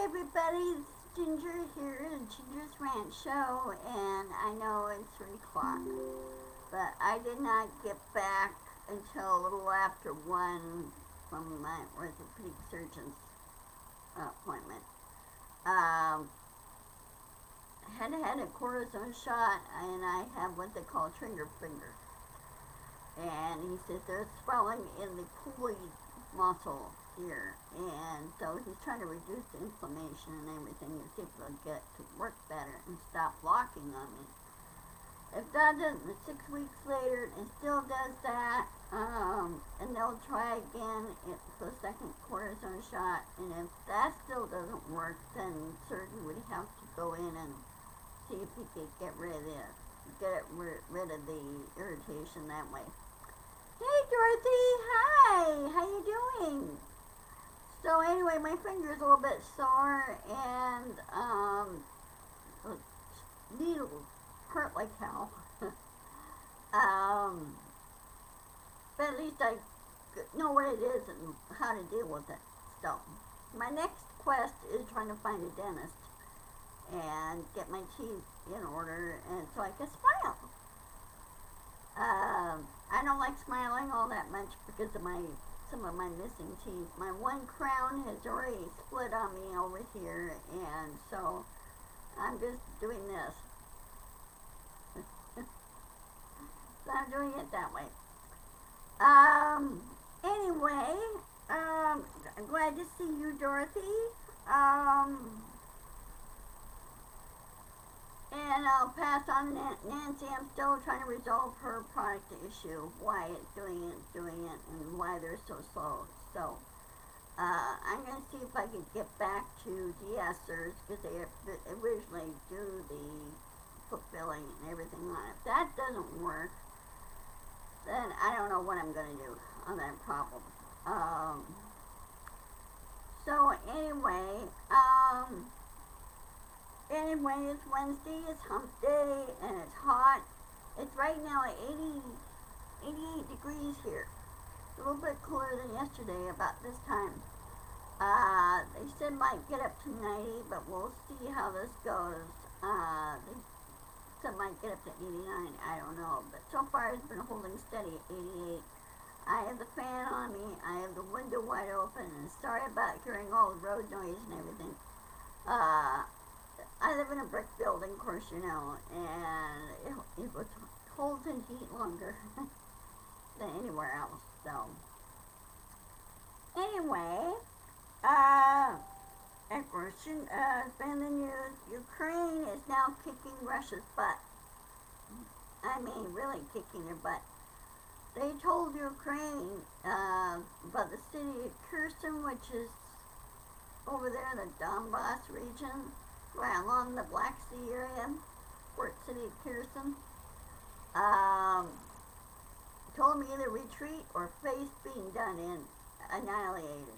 everybody, it's Ginger here, the Ginger's Rant Show, and I know it's 3 o'clock, but I did not get back until a little after 1 from my orthopedic surgeon's appointment. Had a cortisone shot, and I have what they call trigger finger. And he says there's swelling in the pulley muscle here, and so he's trying to reduce the inflammation and everything and see if it'll get to work better and stop locking on me. If that doesn't, 6 weeks later, it still does that, and they'll try again for the second cortisone shot, and if that still doesn't work, then surgeon would have to go in and see if he could get rid of the irritation that way. Hey Dorothy, hi, how you doing? So anyway, my finger's a little bit sore, and needles hurt like hell. But at least I know what it is and how to deal with it. So my next quest is trying to find a dentist and get my teeth in order, and so I can smile. I don't like smiling all that much because of some of my missing teeth. My one crown has already split on me over here, and so I'm just doing this. So I'm doing it that way. Anyway, I'm glad to see you, Dorothy. And I'll pass on Nancy. I'm still trying to resolve her product issue, why it's doing it, and why they're so slow. So, I'm going to see if I can get back to de-essers, because they originally do the fulfilling and everything on it. If that doesn't work, then I don't know what I'm going to do on that problem. So anyway, it's Wednesday, it's Hump Day, and it's hot. It's right now at 88 degrees here. It's a little bit cooler than yesterday about this time. They said might get up to 90, but we'll see how this goes. They said might get up to 89, I don't know. But so far it's been holding steady at 88. I have the fan on me, I have the window wide open, and sorry about hearing all the road noise and everything. I live in a brick building, of course, you know, and it holds in heat longer than anywhere else. So, anyway, of course, it's been in the news. Ukraine is now kicking Russia's butt. I mean, really kicking their butt. They told Ukraine about the city of Kherson, which is over there in the Donbass region, right along the Black Sea area, port city of Kherson. Told them either retreat or face being done and annihilated.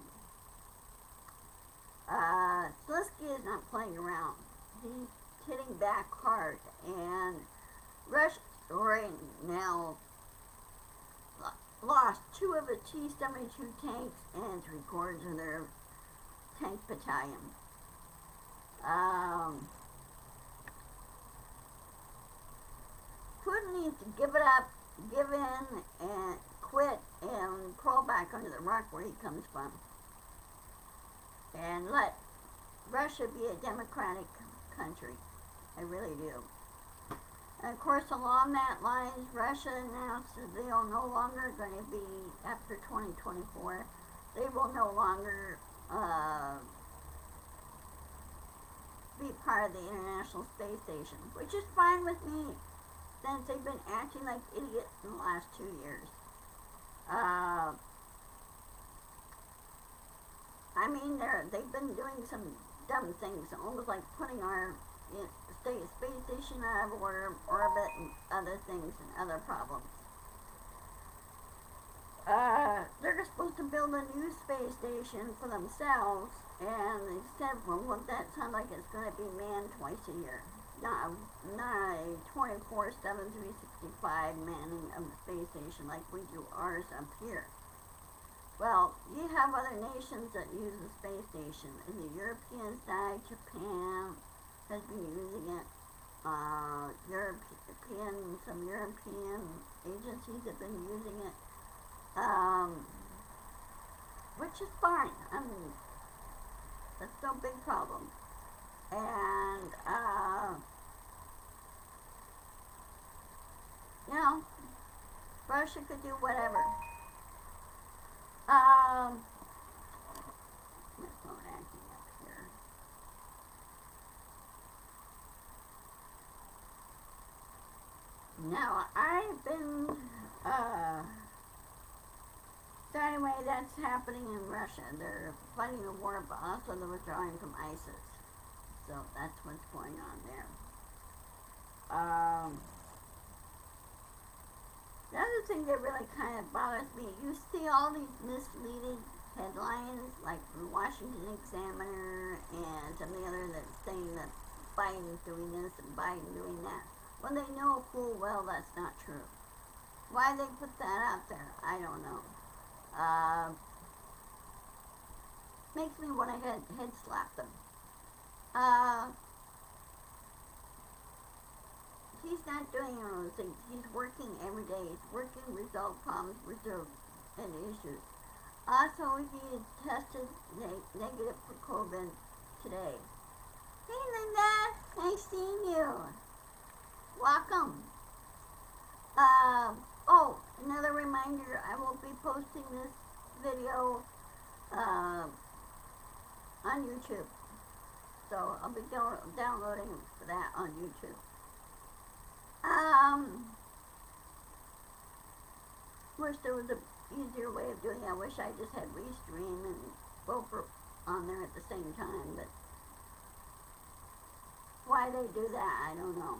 Zelensky is not playing around. He's hitting back hard, and Russia right now lost 2 of its T-72 tanks and 3/4 of their tank battalion. Putin needs to give it up, give in, and quit, and crawl back under the rock where he comes from. And let Russia be a democratic country. I really do. And of course, along that lines, Russia announced that they are no longer going to be, after 2024, they will no longer be part of the International Space Station, which is fine with me, since they've been acting like idiots in the last 2 years. I mean, they've been doing some dumb things, almost like putting our space station out of orbit and other things and other problems. They're supposed to build a new space station for themselves, and they said, well, what that sounds like it's going to be manned twice a year. Not a 24/7, 365 manning of the space station like we do ours up here. Well, you have other nations that use the space station. The Europeans died. Japan has been using it. Some European agencies have been using it, which is fine. I mean, that's no big problem. And, you know, Russia could do whatever. My phone acting up here. Now, I've been, so anyway, that's happening in Russia. They're fighting a war, but also they're withdrawing from ISIS. So that's what's going on there. The other thing that really kind of bothers me, you see all these misleading headlines, like the Washington Examiner and some of the other that's saying that Biden's doing this and Biden doing that, when they know full well that's not true. Why they put that out there, I don't know. Makes me want to head slap them. He's not doing those things. He's working every day. He's working to resolve problems, and issues. Also, he tested negative for COVID today. Hey, Linda. Nice seeing you. Welcome. Oh, another reminder. I will be posting this video on YouTube. So I'll be downloading that on YouTube. Wish there was an easier way of doing it. I wish I just had Restream and both on there at the same time, but why they do that, I don't know.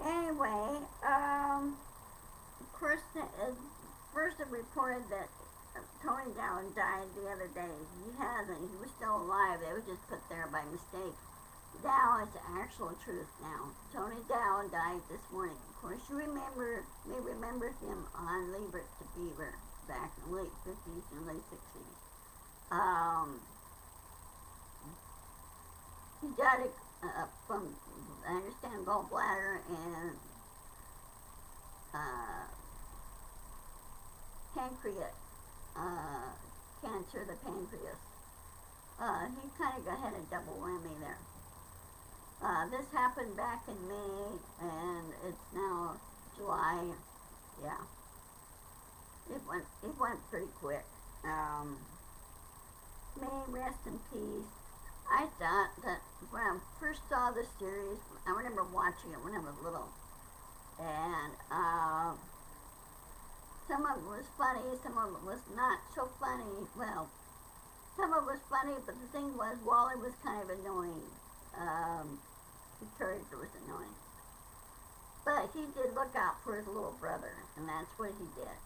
Anyway, of course, first it reported that Tony Dowan died the other day. He hasn't. He was still alive. They were just put there by mistake. Now it's the actual truth now. Tony Dowan died this morning. Of course, you may remember him on Leave It to Beaver back in the late 50s and late 60s. He died from, I understand, gallbladder and pancreas. Cancer, the pancreas. He kind of had a double whammy there. This happened back in May, and it's now July. Yeah, it went pretty quick. May rest in peace. I thought that when I first saw the series, I remember watching it when I was little, and some of it was funny, some of it was not so funny. Well, some of it was funny, but the thing was, Wally was kind of annoying. The character was annoying. But he did look out for his little brother, and that's what he did.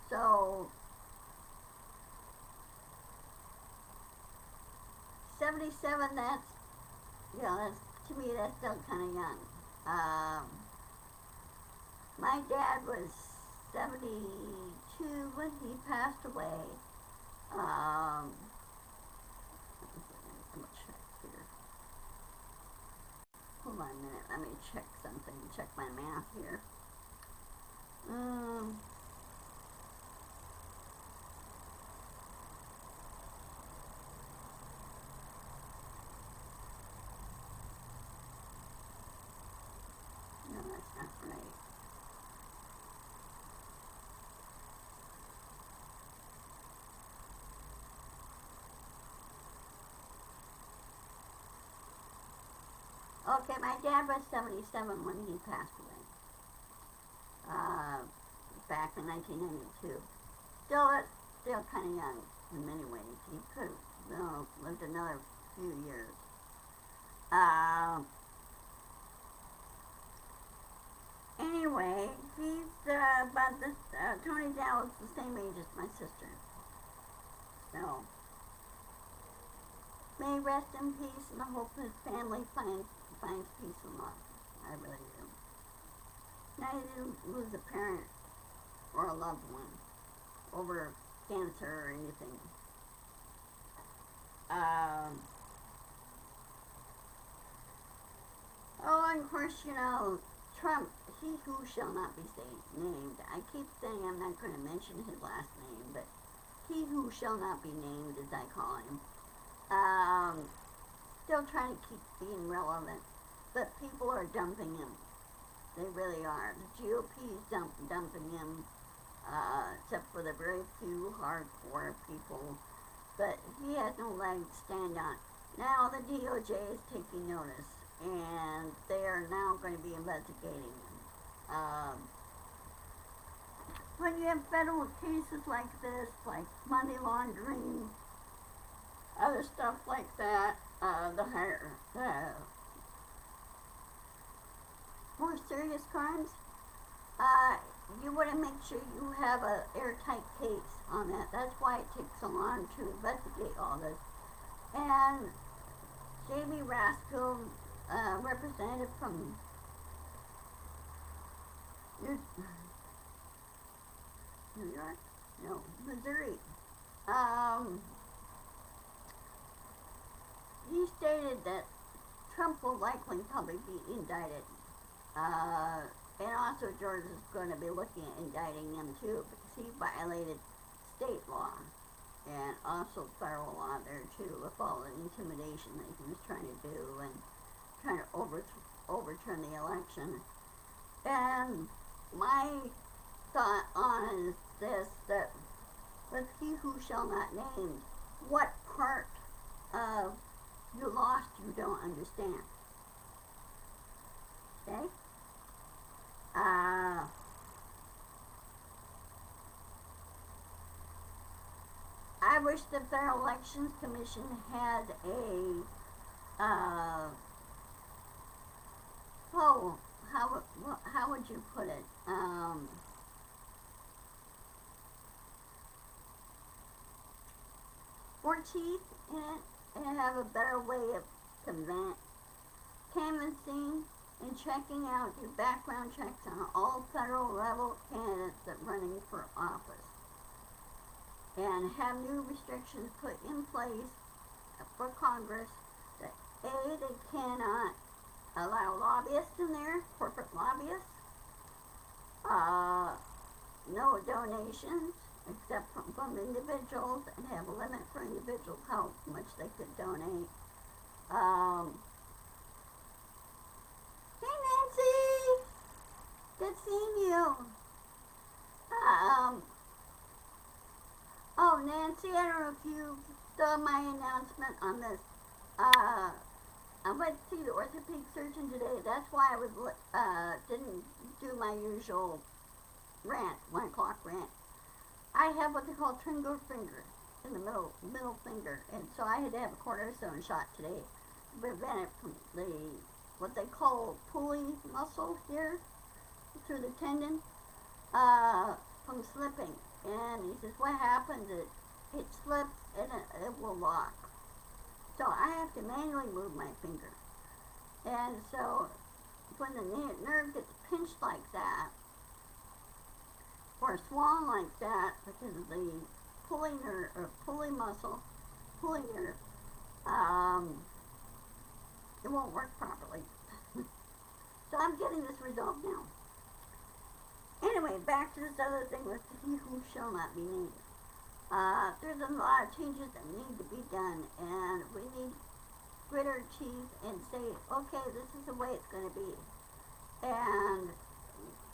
So, 77, that's, to me, that's still kind of young. My dad was 72 when he passed away. I'm gonna check here. Hold on a minute, let me check something, check my math here. No, that's not right. Okay, my dad was 77 when he passed away. Back in 1992. Still kind of young in many ways. He could have lived another few years. Anyway, he's about this. Tony Dow is the same age as my sister. So, may rest in peace, and I hope his family finds peace and love. I really do. Now you didn't lose a parent or a loved one over cancer or anything. Oh, and of course, Trump, he who shall not be named. I keep saying I'm not going to mention his last name, but he who shall not be named, as I call him, still trying to keep being relevant, but people are dumping him. They really are. The GOP is dumping him, except for the very few hardcore people, but he has no leg to stand on. Now the DOJ is taking notice, and they are now going to be investigating him. When you have federal cases like this, like money laundering, other stuff like that, the more serious crimes, you want to make sure you have an airtight case on that. That's why it takes so long to investigate all this. And Jamie Rascal, representative from New York? No, Missouri. He stated that Trump will likely probably be indicted. And also Georgia's going to be looking at indicting him too, because he violated state law and also federal law there too, with all the intimidation that he was trying to do and trying to overturn the election. And my thought on is this, that with he who shall not named, what part of you lost you don't understand. Okay? I wish the Federal Elections Commission had how would you put it? More teeth in it, and have a better way of canvassing and checking out, do background checks on all federal level candidates that are running for office, and have new restrictions put in place for Congress that they cannot allow lobbyists in there, corporate lobbyists, no donations except from individuals, and have a limit for individuals how much they could donate. Hey Nancy! Good seeing you. Oh Nancy, I don't know if you saw my announcement on this. I went to see the orthopedic surgeon today. That's why I didn't do my usual rant, 1 o'clock rant. I have what they call trigger finger in the middle finger, and so I had to have a cortisone shot today to prevent it from what they call pulley muscle here through the tendon from slipping. And he says, what happens is it slips and it will lock. So I have to manually move my finger. And so when the nerve gets pinched like that, or swollen like that, because of the pulley nerve, or pulley muscle, pulley nerve, it won't work properly. So I'm getting this resolved now. Anyway, back to this other thing with he who shall not be named. There's a lot of changes that need to be done, and we need grit our teeth and say, okay, this is the way it's going to be. And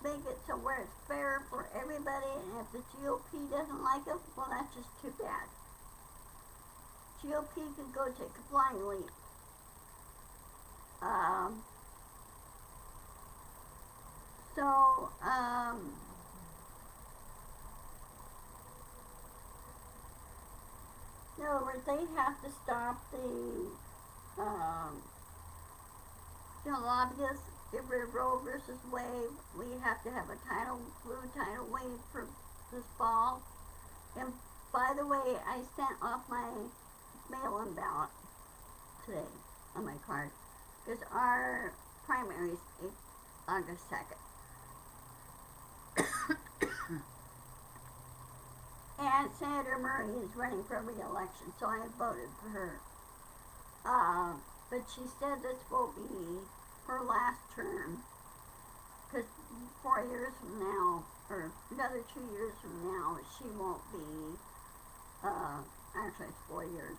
make it so where it's fair for everybody, and if the GOP doesn't like it, well, that's just too bad. GOP can go take a flying leap. In other words, they have to stop the lobbyists. Get rid of Roe versus Wade. We have to have a blue tidal wave for this fall. And by the way, I sent off my mail-in ballot today on my card, because our primaries August 2nd. And Senator Murray is running for re-election, so I voted for her. But she said this will be her last term, because 4 years from now, or another 2 years from now, she won't be, actually it's 4 years,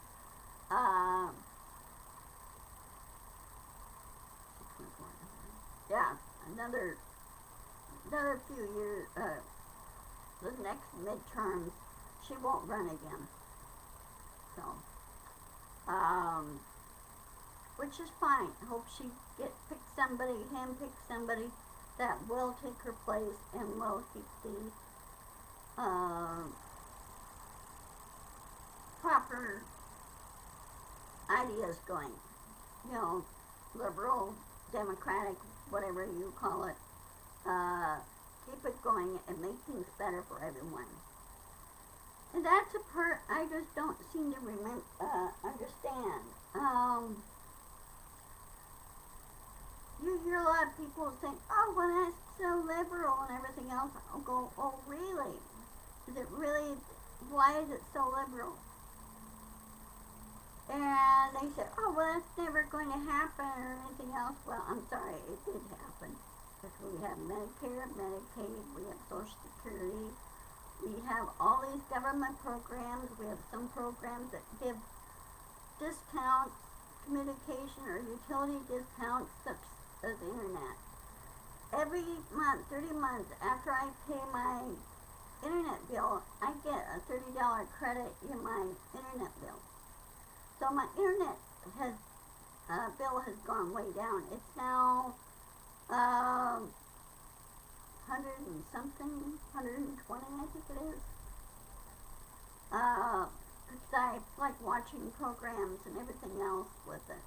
yeah, another few years, the next midterms, she won't run again. So, which is fine. I hope she pick somebody that will take her place and will keep the proper ideas going. You know, liberal, democratic, whatever you call it. Keep it going and make things better for everyone. And that's a part I just don't seem to understand. You hear a lot of people saying, oh, well, that's so liberal and everything else. I'll go, oh, really? Is it really, why is it so liberal? And they say, oh, well, that's never going to happen or anything else. Well, I'm sorry, it did happen. Because we have Medicare, Medicaid, we have Social Security, we have all these government programs, we have some programs that give discounts, communication or utility discounts, such as the internet. Every month, 30 months after I pay my internet bill, I get a $30 credit in my internet bill. So my internet bill has gone way down. It's now 100 and something, 120 I think it is. Because I like watching programs and everything else with it.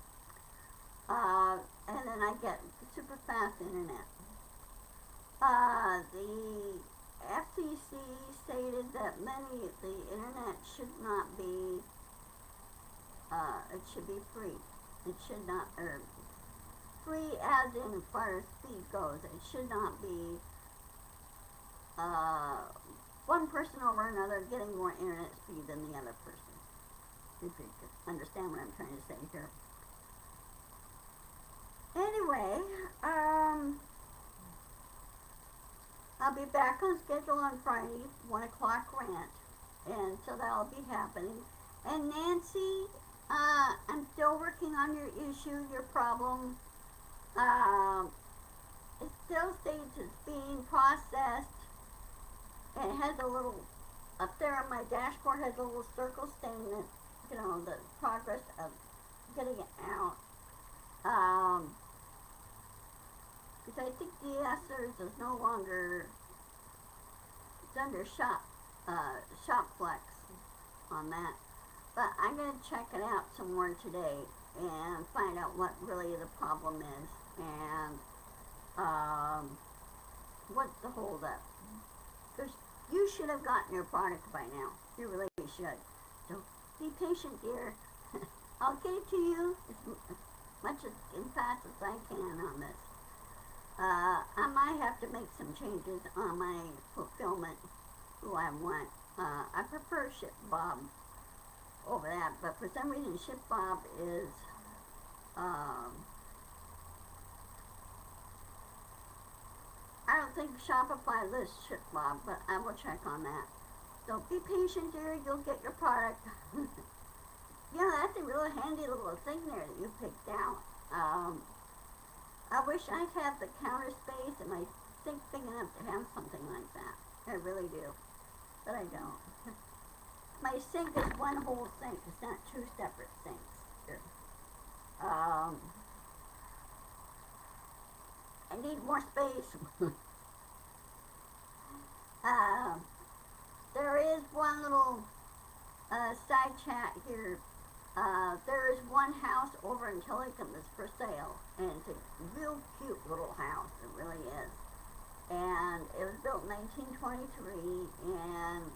And then I get super fast internet. The FCC stated that the internet should not be, it should be free. It should not, or free as in far as speed goes. It should not be one person over another getting more internet speed than the other person. If you understand what I'm trying to say here. Anyway, I'll be back on schedule on Friday, 1 o'clock rant, and so that'll be happening. And Nancy, I'm still working on your issue, your problem. It still states it's being processed. And it has a little, up there on my dashboard has a little circle saying that, you know, the progress of getting it out. Because I think the Essers is no longer, it's under Shopflex on that. But I'm going to check it out some more today and find out what really the problem is and what's the holdup. Because you should have gotten your product by now. You really should. So be patient, dear. I'll get it to you as much as fast as I can on this. I might have to make some changes on my fulfillment, who I want. I prefer Ship Bob over that, but for some reason Ship Bob is I don't think Shopify lists Ship Bob, but I will check on that. So be patient, dear. You'll get your product. Yeah, that's a real handy little thing there that you picked out. I wish I had the counter space and my sink big enough to have something like that. I really do. But I don't. My sink is one whole sink. It's not two separate sinks. Here. I need more space. There is one little side chat here. There is one house over in Tillicum that's for sale, and it's a real cute little house. It really is. And it was built in 1923, and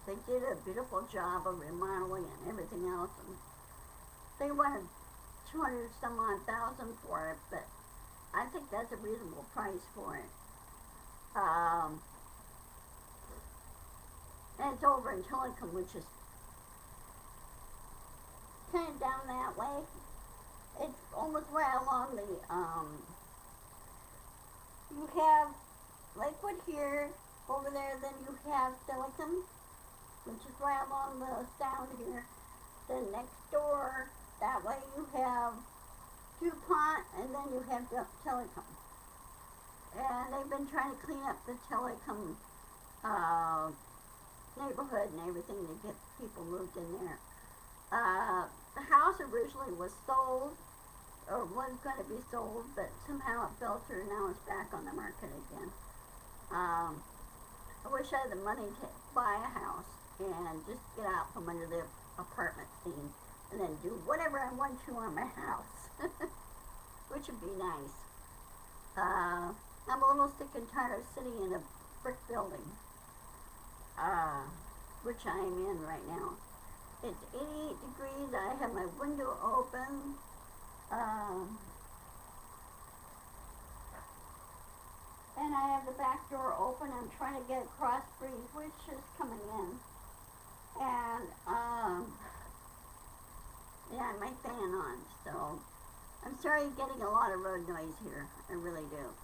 they did a beautiful job of remodeling and everything else. And they want to 200 some odd thousand for it, but I think that's a reasonable price for it. And it's over in Telecom, which is kind of down that way. It's almost right along the, you have Lakewood here, over there, then you have Telecom, which is right along the sound here. Then next door, that way you have DuPont, and then you have Telecom. And they've been trying to clean up the Telecom neighborhood and everything to get people moved in there. The house originally was sold, or was going to be sold, but somehow it fell through. Now it's back on the market again. I wish I had the money to buy a house and just get out from under the apartment scene and then do whatever I want to on my house, which would be nice. I'm a little sick and tired of sitting in a brick building, which I am in right now. It's 88 degrees. I have my window open. And I have the back door open. I'm trying to get a cross breeze, which is coming in. And, yeah, my fan on. So, I'm sorry you're getting a lot of road noise here. I really do.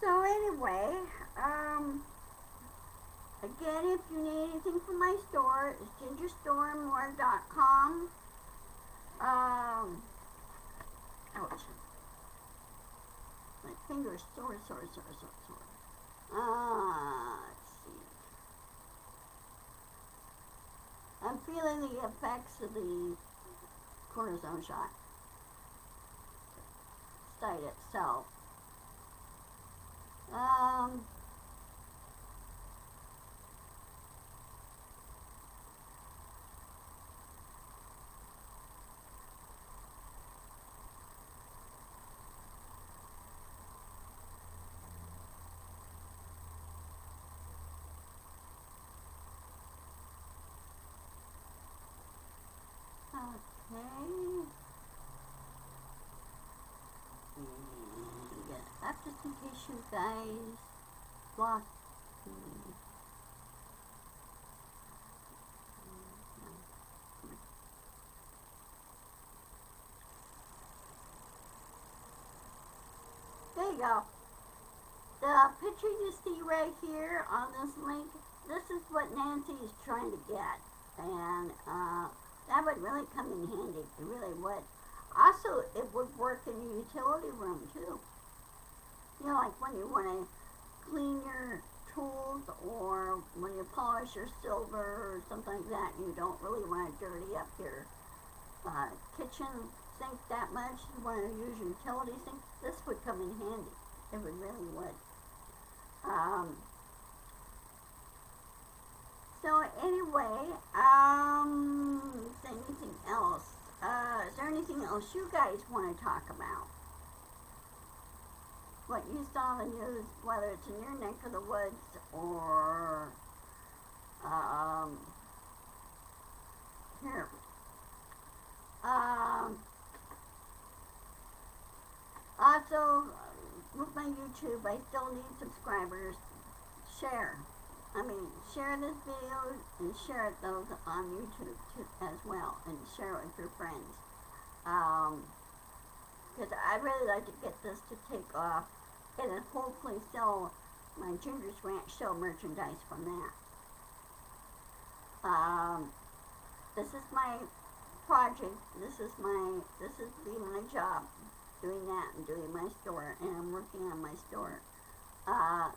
So, anyway, again, if you need anything from my store, it's gingerstoreandmore.com. Ouch. My finger's sore. Let's see. I'm feeling the effects of the cortisone shot. Site itself. Okay. And that's just in case you guys lost me. There you go. The picture you see right here on this link, this is what Nancy is trying to get. And that would really come in handy. It really would. Also, it would work in your utility room too. You know, like when you want to clean your tools, or when you polish your silver or something like that, and you don't really want to dirty up your kitchen sink that much. You want to use your utility sink. This would come in handy. It would really would. So anyway, is there anything else? Is there anything else you guys want to talk about? What you saw in the news, whether it's in your neck of the woods or here. Also, with my YouTube, I still need subscribers. Share. Share this video and share those on YouTube too, as well, and share it with your friends. Because I'd really like to get this to take off and then hopefully sell my Ginger's Rant show merchandise from that. This is my project. This is being my job, doing that and doing my store, and I'm working on my store. I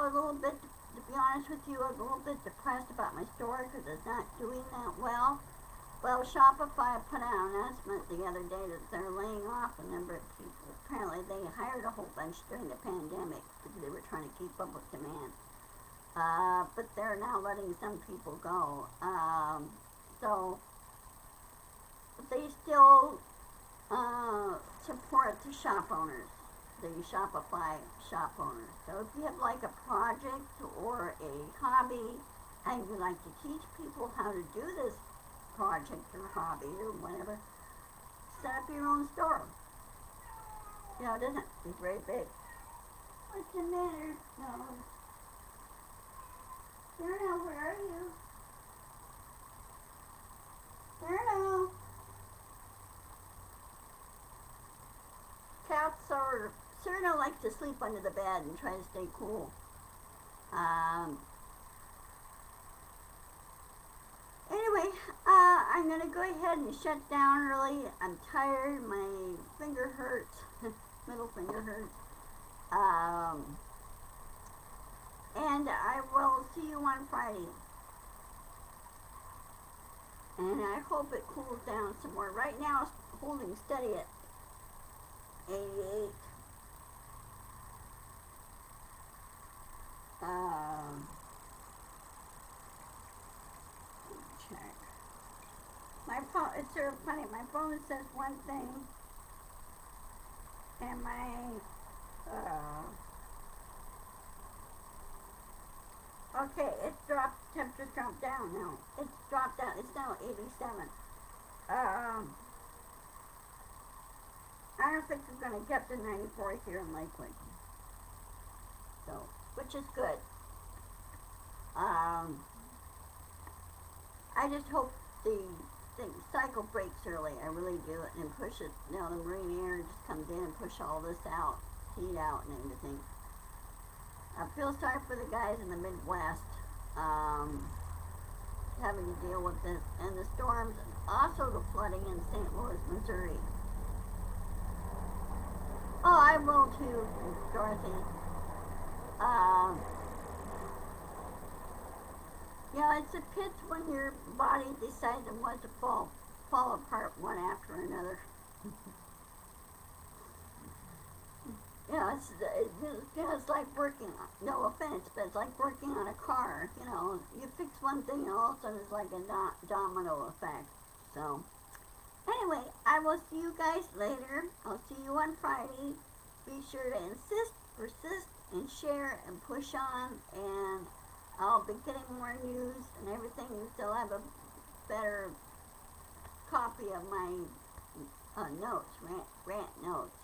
was a little bit, to be honest with you, I was a little bit depressed about my store because it's not doing that well. Well, Shopify put out an announcement the other day that they're laying off a number of people. Apparently, they hired a whole bunch during the pandemic because they were trying to keep up with demand. But they're now letting some people go. So, they still support the shop owners, the Shopify shop owners. So if you have like a project or a hobby and you like to teach people how to do this project or hobby or whatever, set up your own store. You know, it doesn't be very big. What's the matter? No. Bruno, where are you? Bruno. Cats are, Cyrano likes to sleep under the bed and try to stay cool. Anyway, I'm going to go ahead and shut down early. I'm tired. My finger hurts. Middle finger hurts. And I will see you on Friday. And I hope it cools down some more. Right now it's holding steady at 88. Check. My phone, it's sort of funny. My phone says one thing, and my, okay, it's dropped, temperature's dropped down now. It's dropped down, it's now 87. I don't think we're going to get to 94 here in Lakewood. So, which is good. I just hope the cycle breaks early. I really do. And push it, you know, the marine air just comes in and push all this out, heat out and everything. I feel sorry for the guys in the Midwest, having to deal with this. And the storms, also the flooding in St. Louis, Missouri. Oh, I will too, Dorothy. You know, it's a pit when your body decides it wants to fall apart one after another. You know, it's like working, no offense, but it's like working on a car. You know, you fix one thing and all of a sudden it's like a domino effect. So, anyway, I will see you guys later. I'll see you on Friday. Be sure to insist, persist, and share and push on. And I'll be getting more news and everything. You still have a better copy of my notes, rant notes.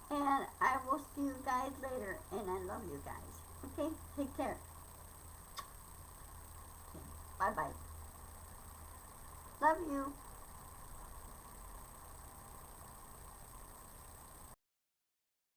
And I will see you guys later. And I love you guys. Okay? Take care. Okay. Bye-bye. Love you.